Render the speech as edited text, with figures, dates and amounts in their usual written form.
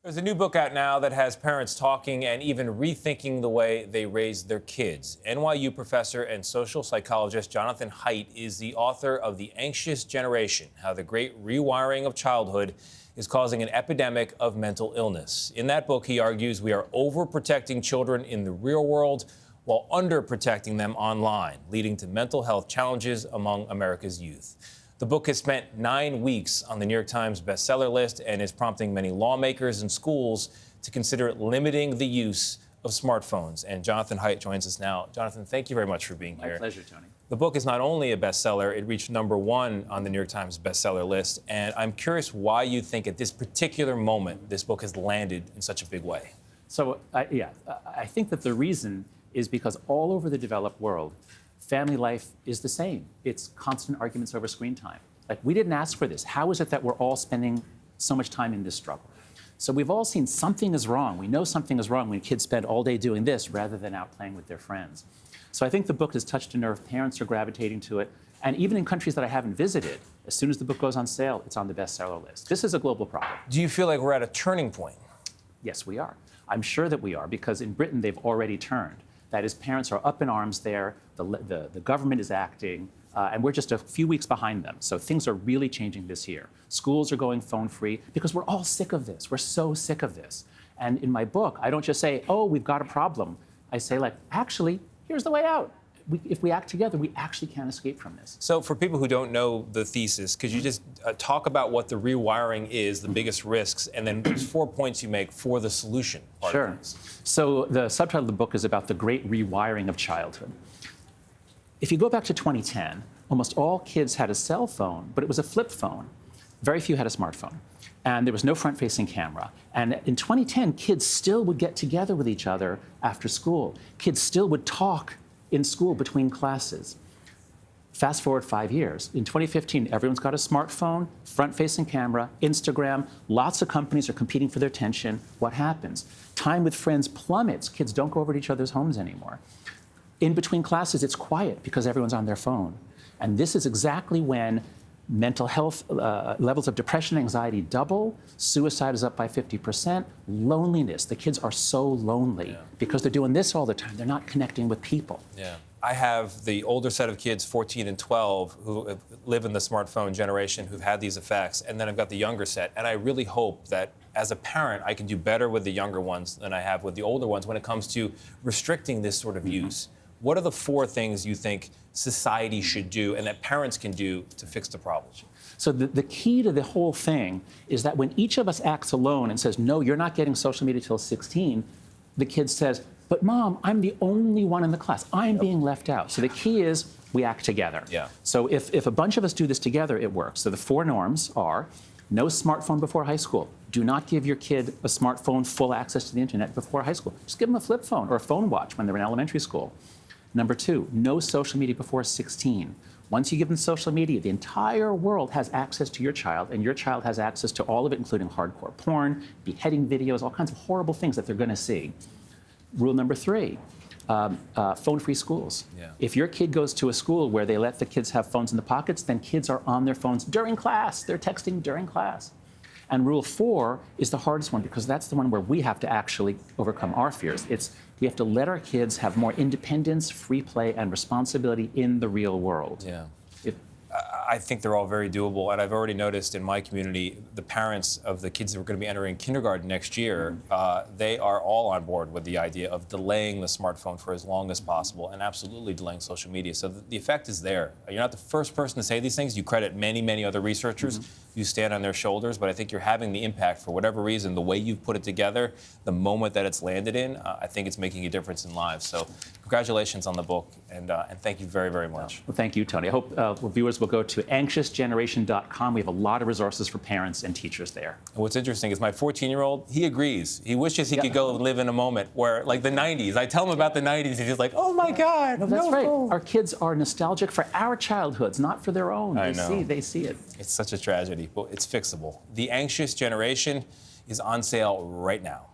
There's a new book out now that has parents talking and even rethinking the way they raise their kids. NYU professor and social psychologist Jonathan Haidt is the author of The Anxious Generation: How the Great Rewiring of Childhood is Causing an Epidemic of Mental Illness. In that book, he argues we are overprotecting children in the real world while underprotecting them online, leading to mental health challenges among America's youth. The book has spent 9 weeks on the New York Times bestseller list and is prompting many lawmakers and schools to consider limiting the use of smartphones. And Jonathan Haidt joins us now. Jonathan, thank you very much for being here. My pleasure, Tony. The book is not only a bestseller, it reached #1 on the New York Times bestseller list. And I'm curious why you think at this particular moment this book has landed in such a big way. So, I think that the reason is because all over the developed world, family life is the same. It's constant arguments over screen time. Like, we didn't ask for this. How is it that we're all spending so much time in this struggle? So we've all seen something is wrong. We know something is wrong when kids spend all day doing this rather than out playing with their friends. So I think the book has touched a nerve. Parents are gravitating to it. And even in countries that I haven't visited, as soon as the book goes on sale, it's on the bestseller list. This is a global problem. Do you feel like we're at a turning point? Yes, we are. I'm sure that we are, because in Britain, they've already turned. That is, parents are up in arms there, the government is acting, and we're just a few weeks behind them. So things are really changing this year. Schools are going phone-free because we're all sick of this. We're so sick of this. And in my book, I don't just say, oh, we've got a problem. I say, like, actually, here's the way out. If we act together, we actually can't escape from this. So for people who don't know the thesis, could you just talk about what the rewiring is, the biggest risks, and then there's 4 points you make for the solution part Sure. of things. So the subtitle of the book is about the great rewiring of childhood. If you go back to 2010, almost all kids had a cell phone, but it was a flip phone. Very few had a smartphone. And there was no front-facing camera. And in 2010, kids still would get together with each other after school. Kids still would talk in school between classes. Fast forward 5 years. In 2015, everyone's got a smartphone, front-facing camera, Instagram. Lots of companies are competing for their attention. What happens? Time with friends plummets. Kids don't go over to each other's homes anymore. In between classes, it's quiet because everyone's on their phone. And this is exactly when mental health levels of depression and anxiety double, suicide is up by 50%, loneliness. The kids are so lonely because they're doing this all the time. They're not connecting with people. Yeah. I have the older set of kids, 14 and 12, who live in the smartphone generation, who've had these effects, and then I've got the younger set. And I really hope that as a parent, I can do better with the younger ones than I have with the older ones when it comes to restricting this sort of use. What are the 4 things you think society should do and that parents can do to fix the problem? So the key to the whole thing is that when each of us acts alone and says, no, you're not getting social media till 16, the kid says, but Mom, I'm the only one in the class. I'm being left out. So the key is we act together. Yeah. So if a bunch of us do this together, it works. So the 4 norms are: no smartphone before high school. Do not give your kid a smartphone, full access to the internet before high school. Just give them a flip phone or a phone watch when they're in elementary school. Number 2, no social media before 16. Once you give them social media, the entire world has access to your child, and your child has access to all of it, including hardcore porn, beheading videos, all kinds of horrible things that they're going to see. Rule number 3, phone-free schools. Yeah. If your kid goes to a school where they let the kids have phones in the pockets, then kids are on their phones during class. They're texting during class. And rule 4 is the hardest one, because that's the one where we have to actually overcome our fears. We have to let our kids have more independence, free play, and responsibility in the real world. Yeah. I think they're all very doable, and I've already noticed in my community, the parents of the kids that are going to be entering kindergarten next year, they are all on board with the idea of delaying the smartphone for as long as possible and absolutely delaying social media. So the effect is there. You're not the first person to say these things. You credit many, many other researchers. You stand on their shoulders, but I think you're having the impact for whatever reason. The way you've put it together, the moment that it's landed in, I think it's making a difference in lives. So congratulations on the book, and thank you very, very much. Well, thank you, Tony. I hope viewers will go to anxiousgeneration.com. We have a lot of resources for parents and teachers there. And what's interesting is my 14-year-old, he agrees. He wishes he could go live in a moment where, like the 90s. I tell him about the 90s, and he's like, oh my God, no, that's right. Our kids are nostalgic for our childhoods, not for their own. They see it. It's such a tragedy, but it's fixable. The Anxious Generation is on sale right now.